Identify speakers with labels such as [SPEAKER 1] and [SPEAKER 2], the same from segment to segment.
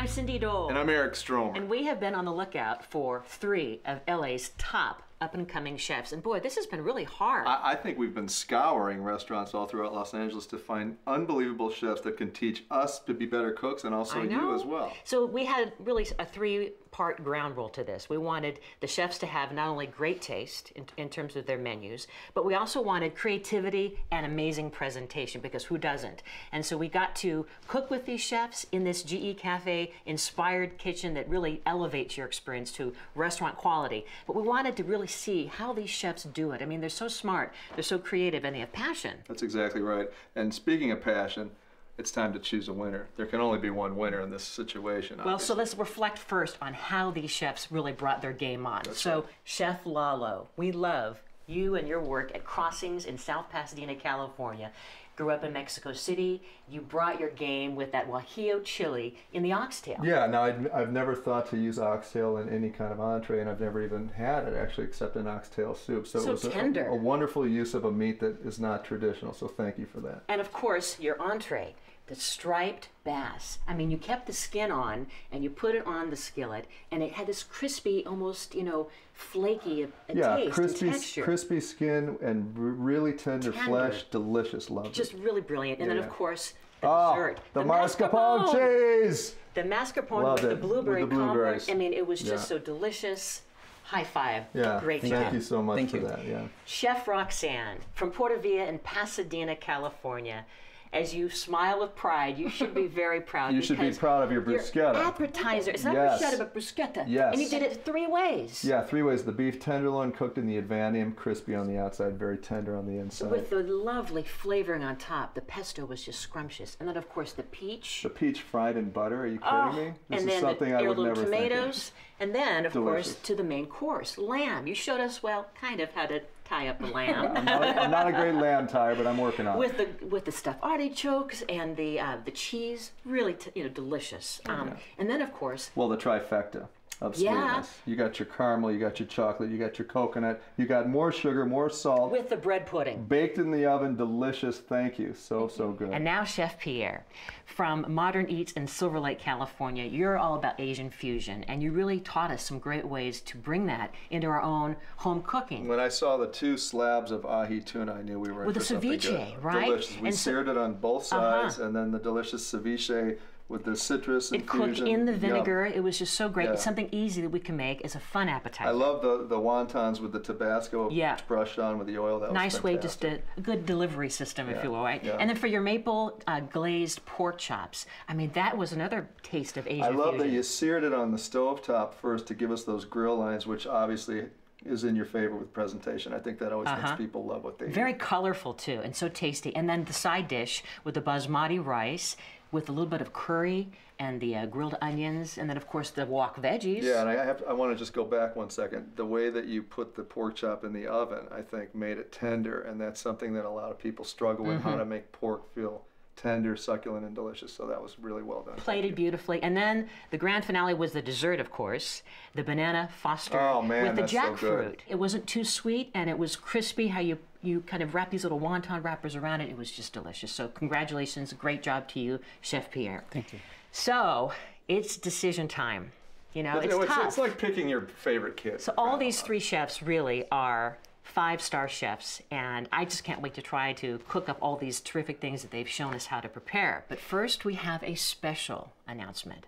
[SPEAKER 1] I'm Cindy Dole.
[SPEAKER 2] And I'm Eric Stromer.
[SPEAKER 1] And we have been on the lookout for 3 of LA's top up-and-coming chefs. And boy, this has been really hard.
[SPEAKER 2] I think we've been scouring restaurants all throughout Los Angeles to find unbelievable chefs that can teach us to be better cooks and also you as well.
[SPEAKER 1] So we had really a 3-part ground rule to this. We wanted the chefs to have not only great taste in terms of their menus, but we also wanted creativity and amazing presentation, because who doesn't? And so we got to cook with these chefs in this GE Cafe inspired kitchen that really elevates your experience to restaurant quality. But we wanted to really see how these chefs do it. I mean, they're so smart, they're so creative, and they have passion.
[SPEAKER 2] That's exactly right. And speaking of passion, it's time to choose a winner. There can only be one winner in this situation, obviously.
[SPEAKER 1] Well, so let's reflect first on how these chefs really brought their game on.
[SPEAKER 2] That's
[SPEAKER 1] so,
[SPEAKER 2] right.
[SPEAKER 1] Chef Lalo, we love you and your work at Crossings in South Pasadena, California. Grew up in Mexico City. You brought your game with that guajillo chili in the oxtail.
[SPEAKER 2] Yeah, now I've never thought to use oxtail in any kind of entree, and I've never even had it actually except in oxtail soup. So it was
[SPEAKER 1] tender.
[SPEAKER 2] A wonderful use of a meat that is not traditional, so thank you for that.
[SPEAKER 1] And of course, your entree, the striped bass. I mean, you kept the skin on and you put it on the skillet, and it had this crispy, almost, you know, flaky taste and texture.
[SPEAKER 2] Crispy skin and really tender flesh. Delicious, lovely.
[SPEAKER 1] Just really brilliant. And then, of course, the dessert.
[SPEAKER 2] The mascarpone cheese!
[SPEAKER 1] The mascarpone with the blueberry
[SPEAKER 2] blueberries.
[SPEAKER 1] I mean, it was just so delicious. High five.
[SPEAKER 2] Yeah,
[SPEAKER 1] Great job.
[SPEAKER 2] Thank you so much for that. Yeah.
[SPEAKER 1] Chef Roxanne from Porta Villa in Pasadena, California. As you smile with pride, you should be very proud.
[SPEAKER 2] You should be proud of your bruschetta.
[SPEAKER 1] Your appetizer. It's not bruschetta, but bruschetta.
[SPEAKER 2] Yes.
[SPEAKER 1] And you did it 3 ways.
[SPEAKER 2] Yeah, 3 ways. The beef tenderloin cooked in the Advantium, crispy on the outside, very tender on the inside.
[SPEAKER 1] With the lovely flavoring on top. The pesto was just scrumptious. And then, of course, the peach.
[SPEAKER 2] The peach fried in butter. Are you kidding me? This is something I would never
[SPEAKER 1] tomatoes.
[SPEAKER 2] think of.
[SPEAKER 1] And then, of course, to the main course, lamb. You showed us, well, kind of how to tie up the lamb.
[SPEAKER 2] I'm not a great lamb tire, but I'm working on it.
[SPEAKER 1] With the stuffed artichokes and the cheese, really delicious. And then, of course,
[SPEAKER 2] well, the trifecta of sweetness. You got your caramel, you got your chocolate, you got your coconut, you got more sugar, more salt.
[SPEAKER 1] With the bread pudding.
[SPEAKER 2] Baked in the oven, delicious. Thank you. So good.
[SPEAKER 1] And now Chef Pierre from Modern Eats in Silver Lake, California. You're all about Asian fusion, and you really taught us some great ways to bring that into our own home cooking.
[SPEAKER 2] When I saw the 2 slabs of ahi tuna, I knew we were in for something good.
[SPEAKER 1] With the ceviche, right?
[SPEAKER 2] Delicious. We seared it on both sides, and then the delicious ceviche with the citrus infusion.
[SPEAKER 1] It cooked in the vinegar. It was just so great.
[SPEAKER 2] Yeah.
[SPEAKER 1] It's something easy that we can make as a fun appetizer.
[SPEAKER 2] I love the wontons with the Tabasco brushed on with the oil. That was
[SPEAKER 1] nice way,
[SPEAKER 2] fantastic.
[SPEAKER 1] just a good delivery system, if you will, right?
[SPEAKER 2] Yeah.
[SPEAKER 1] And then for your maple glazed pork chops, I mean, that was another taste of Asian
[SPEAKER 2] I love
[SPEAKER 1] fusion.
[SPEAKER 2] that you seared it on the stovetop first to give us those grill lines, which obviously is in your favor with presentation. I think that always makes people love what they eat.
[SPEAKER 1] Very colorful too, and so tasty. And then the side dish with the basmati rice, with a little bit of curry and the grilled onions, and then of course the wok veggies.
[SPEAKER 2] Yeah, and I want to just go back 1 second. The way that you put the pork chop in the oven, I think, made it tender, and that's something that a lot of people struggle with, how to make pork feel tender, succulent, and delicious. So that was really well done.
[SPEAKER 1] Plated beautifully. And then the grand finale was the dessert, of course, the banana foster with the jackfruit. It wasn't too sweet, and it was crispy, how you kind of wrap these little wonton wrappers around it. It was just delicious. So congratulations, great job to you, Chef Pierre.
[SPEAKER 3] Thank you.
[SPEAKER 1] So it's decision time. You know, it's tough.
[SPEAKER 2] It's like picking your favorite kid.
[SPEAKER 1] So all these 3 chefs really are 5-star chefs, and I just can't wait to try to cook up all these terrific things that they've shown us how to prepare. But first, we have a special announcement.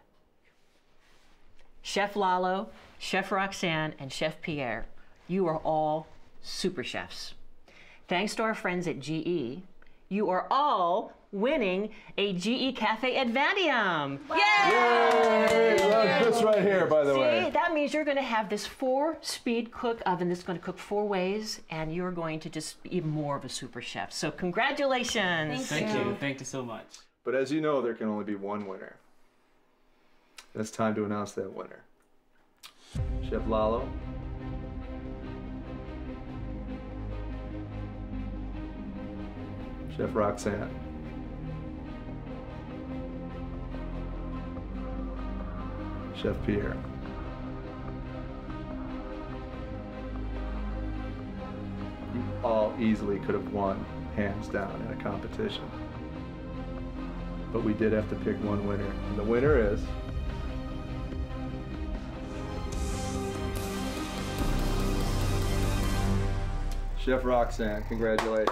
[SPEAKER 1] Chef Lalo, Chef Roxanne, and Chef Pierre, you are all super chefs. Thanks to our friends at GE, you are all winning a GE Cafe Advantium.
[SPEAKER 2] Yay! Yay! Look, this right here, by the way.
[SPEAKER 1] See, that means you're going to have this 4-speed cook oven that's going to cook 4 ways, and you're going to just be even more of a super chef. So congratulations.
[SPEAKER 3] Thank you. Thank you so much.
[SPEAKER 2] But as you know, there can only be one winner. It's time to announce that winner. Chef Lalo. Chef Roxanne. Chef Pierre. You all easily could have won, hands down, in a competition. But we did have to pick one winner, and the winner is Chef Roxanne, congratulations.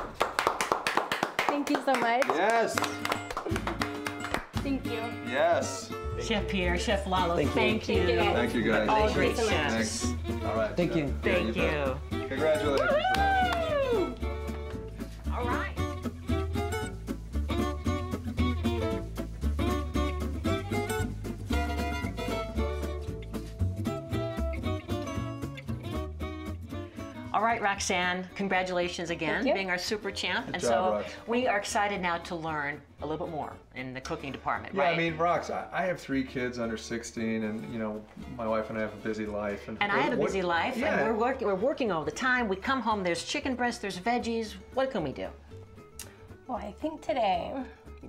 [SPEAKER 3] Thank you so much.
[SPEAKER 2] Yes.
[SPEAKER 3] Thank you.
[SPEAKER 2] Yes.
[SPEAKER 1] Chef Pierre, Chef Lalo, thank you.
[SPEAKER 2] Thank you guys.
[SPEAKER 1] All great
[SPEAKER 3] so much.
[SPEAKER 1] chefs.
[SPEAKER 2] Thanks. All right.
[SPEAKER 4] Thank you.
[SPEAKER 2] Yeah,
[SPEAKER 1] Thank
[SPEAKER 2] bet.
[SPEAKER 1] you.
[SPEAKER 2] Congratulations.
[SPEAKER 1] Woo! All right. All right, Roxanne, congratulations again,
[SPEAKER 3] Thank you.
[SPEAKER 1] being our super champ.
[SPEAKER 2] Good
[SPEAKER 1] And
[SPEAKER 2] job,
[SPEAKER 1] so
[SPEAKER 2] Rox.
[SPEAKER 1] we are excited now to learn a little bit more in the cooking department,
[SPEAKER 2] Yeah,
[SPEAKER 1] right?
[SPEAKER 2] I mean, Rox, I have 3 kids under 16, and you know, my wife and I have a busy life.
[SPEAKER 1] And I have a busy life,
[SPEAKER 2] Yeah.
[SPEAKER 1] and we're working all the time. We come home, there's chicken breast, there's veggies. What can we do?
[SPEAKER 3] Well, I think today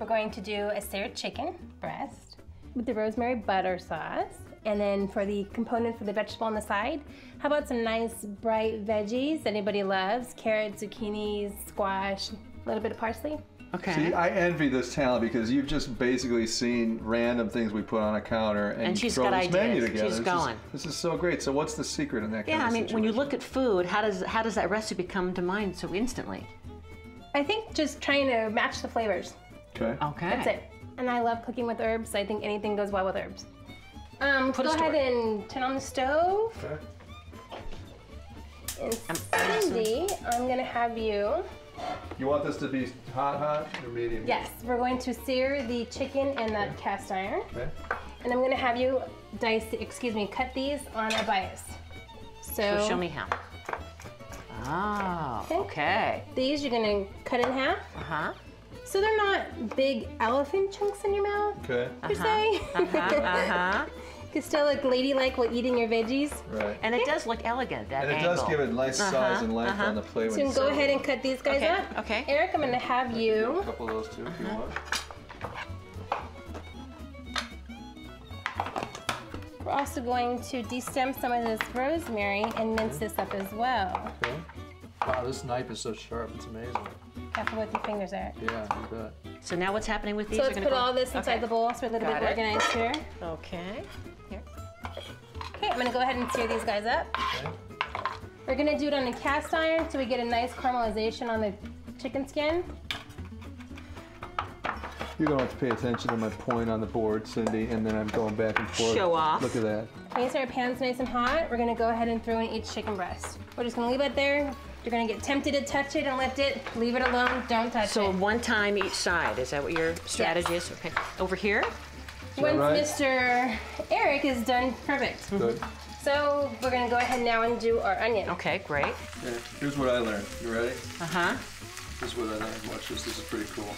[SPEAKER 3] we're going to do a seared chicken breast with the rosemary butter sauce. And then for the component for the vegetable on the side, how about some nice bright veggies anybody loves? Carrots, zucchinis, squash, a little bit of parsley.
[SPEAKER 1] Okay.
[SPEAKER 2] See, I envy this talent because you've just basically seen random things we put on a counter and
[SPEAKER 1] she's
[SPEAKER 2] throw
[SPEAKER 1] got
[SPEAKER 2] this menu
[SPEAKER 1] ideas.
[SPEAKER 2] together.
[SPEAKER 1] She's
[SPEAKER 2] This
[SPEAKER 1] going.
[SPEAKER 2] This is so great. So what's the secret in that kind
[SPEAKER 1] Yeah,
[SPEAKER 2] of
[SPEAKER 1] I mean, when you
[SPEAKER 2] situation?
[SPEAKER 1] look at food, how does that recipe come to mind so instantly?
[SPEAKER 3] I think just trying to match the flavors.
[SPEAKER 2] Okay.
[SPEAKER 1] Okay.
[SPEAKER 3] That's it. And I love cooking with herbs, so I think anything goes well with herbs.
[SPEAKER 1] Put a
[SPEAKER 3] Go ahead
[SPEAKER 1] story.
[SPEAKER 3] and turn on the stove.
[SPEAKER 2] Okay.
[SPEAKER 3] And Cindy, I'm gonna have you.
[SPEAKER 2] You want this to be hot or medium?
[SPEAKER 3] Yes, we're going to sear the chicken in that cast iron.
[SPEAKER 2] Okay.
[SPEAKER 3] And I'm gonna have you cut these on a bias.
[SPEAKER 1] So show me how. Oh, okay.
[SPEAKER 3] These you're gonna cut in half.
[SPEAKER 1] Uh-huh.
[SPEAKER 3] So they're not big elephant chunks in your mouth,
[SPEAKER 2] Okay.
[SPEAKER 3] per se.
[SPEAKER 1] Uh-huh.
[SPEAKER 3] You can still look ladylike while eating your veggies.
[SPEAKER 2] Right.
[SPEAKER 1] And it does look elegant, that
[SPEAKER 2] And it
[SPEAKER 1] angle.
[SPEAKER 2] does give it a nice size and length on the plate.
[SPEAKER 3] So
[SPEAKER 2] when
[SPEAKER 3] you can go
[SPEAKER 2] serve
[SPEAKER 3] ahead
[SPEAKER 2] it.
[SPEAKER 3] and cut these guys
[SPEAKER 1] Okay,
[SPEAKER 3] up.
[SPEAKER 1] okay.
[SPEAKER 3] Eric, I'm gonna have
[SPEAKER 2] A
[SPEAKER 3] you.
[SPEAKER 2] couple of those too, if you want.
[SPEAKER 3] We're also going to destem some of this rosemary and mince this up as well.
[SPEAKER 2] Okay. Wow, this knife is so sharp. It's amazing.
[SPEAKER 3] Careful with your fingers, Eric.
[SPEAKER 2] Yeah, you bet.
[SPEAKER 1] So now what's happening with these?
[SPEAKER 3] So
[SPEAKER 1] You're
[SPEAKER 3] let's
[SPEAKER 1] gonna
[SPEAKER 3] put
[SPEAKER 1] go-
[SPEAKER 3] all this inside
[SPEAKER 1] Okay.
[SPEAKER 3] the bowl so we're a little
[SPEAKER 1] Got
[SPEAKER 3] bit
[SPEAKER 1] it.
[SPEAKER 3] organized here.
[SPEAKER 1] Okay. Here.
[SPEAKER 3] Okay, I'm gonna go ahead and sear these guys up.
[SPEAKER 2] Okay.
[SPEAKER 3] We're gonna do it on a cast iron so we get a nice caramelization on the chicken skin.
[SPEAKER 2] You're going to have to pay attention to my point on the board, Cindy, and then I'm going back and forth.
[SPEAKER 1] Show off.
[SPEAKER 2] Look at that.
[SPEAKER 3] Okay, so our pan's nice and hot. We're gonna go ahead and throw in each chicken breast. We're just gonna leave it there. You're gonna get tempted to touch it and lift it. Leave it alone, don't touch
[SPEAKER 1] So
[SPEAKER 3] it.
[SPEAKER 1] one time each side, is that what your strategy is? Okay. Over here?
[SPEAKER 3] Once
[SPEAKER 2] right?
[SPEAKER 3] Mr. Eric is done, perfect.
[SPEAKER 2] Good.
[SPEAKER 3] So we're gonna go ahead now and do our onion.
[SPEAKER 1] Okay, great.
[SPEAKER 2] Okay, here's what I learned. You ready?
[SPEAKER 1] Uh-huh.
[SPEAKER 2] This is what I learned. Watch this. This is pretty cool.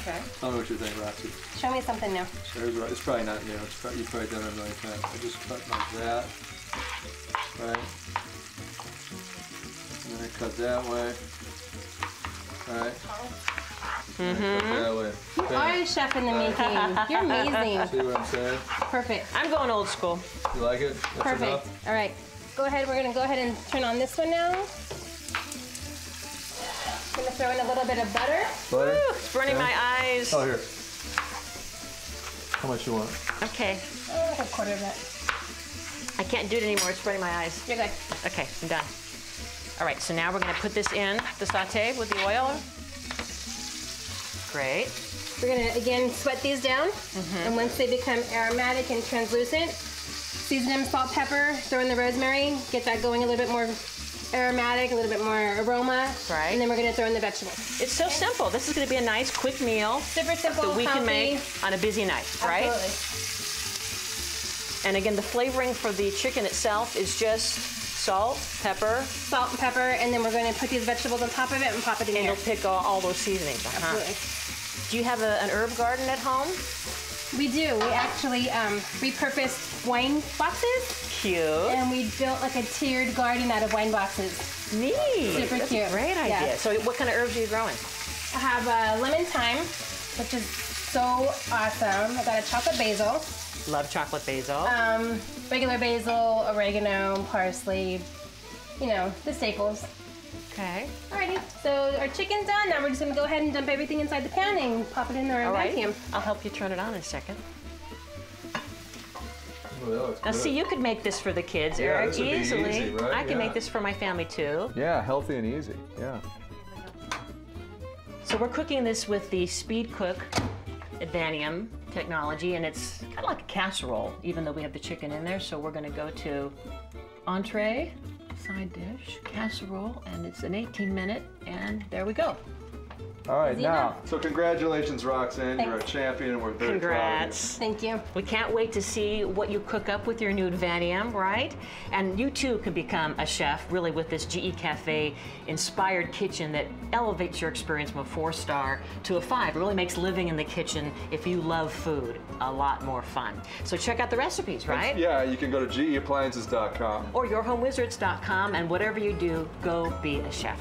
[SPEAKER 1] Okay.
[SPEAKER 2] Tell me what you think, Roxy.
[SPEAKER 3] Show me something new.
[SPEAKER 2] So here's what, it's probably not new. You've probably done it a million times. I just cut like that. Right? And then I cut that way. Right? And I cut that way.
[SPEAKER 3] You are a chef in the making. You're amazing.
[SPEAKER 2] See what I'm saying?
[SPEAKER 3] Perfect.
[SPEAKER 1] I'm going old school.
[SPEAKER 2] You like it? That's
[SPEAKER 3] Perfect.
[SPEAKER 2] enough?
[SPEAKER 3] All right. Go ahead. We're gonna go ahead and turn on this one now. I'm gonna throw in a little bit of butter.
[SPEAKER 2] Butter?
[SPEAKER 1] Woo, it's burning
[SPEAKER 2] Okay.
[SPEAKER 1] my eyes.
[SPEAKER 2] Oh, here. How much you want?
[SPEAKER 1] Okay.
[SPEAKER 3] Oh, like a quarter of that.
[SPEAKER 1] I can't do it anymore. It's burning my eyes.
[SPEAKER 3] You're good.
[SPEAKER 1] Okay, I'm done. All right, so now we're going to put this in the saute with the oil. Great.
[SPEAKER 3] We're gonna again sweat these down, and once they become aromatic and translucent, season them, salt, pepper, throw in the rosemary, get that going a little bit more aromatic, a little bit more aroma.
[SPEAKER 1] Right.
[SPEAKER 3] And then we're gonna throw in the vegetables.
[SPEAKER 1] It's so simple. This is going to be a nice, quick meal
[SPEAKER 3] Super simple,
[SPEAKER 1] that we can
[SPEAKER 3] healthy.
[SPEAKER 1] make on a busy night, right?
[SPEAKER 3] Absolutely.
[SPEAKER 1] And again, the flavoring for the chicken itself is just salt, pepper,
[SPEAKER 3] Salt and pepper, and then we're gonna put these vegetables on top of it and pop it in
[SPEAKER 1] and
[SPEAKER 3] here.
[SPEAKER 1] you'll pick all those seasonings.
[SPEAKER 3] Absolutely.
[SPEAKER 1] Do you have an herb garden at home?
[SPEAKER 3] We do. We actually repurposed wine boxes,
[SPEAKER 1] Cute.
[SPEAKER 3] and we built like a tiered garden out of wine boxes.
[SPEAKER 1] Neat.
[SPEAKER 3] Super
[SPEAKER 1] That's
[SPEAKER 3] cute.
[SPEAKER 1] a great idea.
[SPEAKER 3] Yeah.
[SPEAKER 1] So what kind of herbs are you growing?
[SPEAKER 3] I have lemon thyme, which is so awesome. I got a chocolate basil,
[SPEAKER 1] Love chocolate basil.
[SPEAKER 3] regular basil, oregano, parsley, you know, the staples.
[SPEAKER 1] Okay.
[SPEAKER 3] Alrighty, so our chicken's done. Now we're just gonna go ahead and dump everything inside the pan and pop it in our
[SPEAKER 1] All right.
[SPEAKER 3] vacuum.
[SPEAKER 1] I'll help you turn it on in a second.
[SPEAKER 2] I'm Oh, that looks
[SPEAKER 1] Now
[SPEAKER 2] good.
[SPEAKER 1] see, you could make this for the kids,
[SPEAKER 2] Yeah,
[SPEAKER 1] Eric,
[SPEAKER 2] this would be
[SPEAKER 1] easily.
[SPEAKER 2] easy, right?
[SPEAKER 1] I can
[SPEAKER 2] Yeah.
[SPEAKER 1] make this for my family too.
[SPEAKER 2] Yeah, healthy and easy. Yeah.
[SPEAKER 1] So we're cooking this with the Speed Cook Advanium technology, and it's kind of like a casserole, even though we have the chicken in there. So we're going to go to entree, side dish, casserole, and it's an 18-minute, and there we go.
[SPEAKER 2] All right,
[SPEAKER 3] Easy
[SPEAKER 2] now.
[SPEAKER 3] enough.
[SPEAKER 2] So congratulations, Roxanne. You're a
[SPEAKER 3] Thanks.
[SPEAKER 2] champion, and we're very
[SPEAKER 1] Congrats.
[SPEAKER 3] Thank you.
[SPEAKER 1] We can't wait to see what you cook up with your new Advanium, right? And you too can become a chef, really, with this GE Cafe inspired kitchen that elevates your experience from a 4-star to a 5. It really makes living in the kitchen, if you love food, a lot more fun. So check out the recipes, right?
[SPEAKER 2] Yeah, you can go to geappliances.com.
[SPEAKER 1] Or yourhomewizards.com, and whatever you do, go be a chef.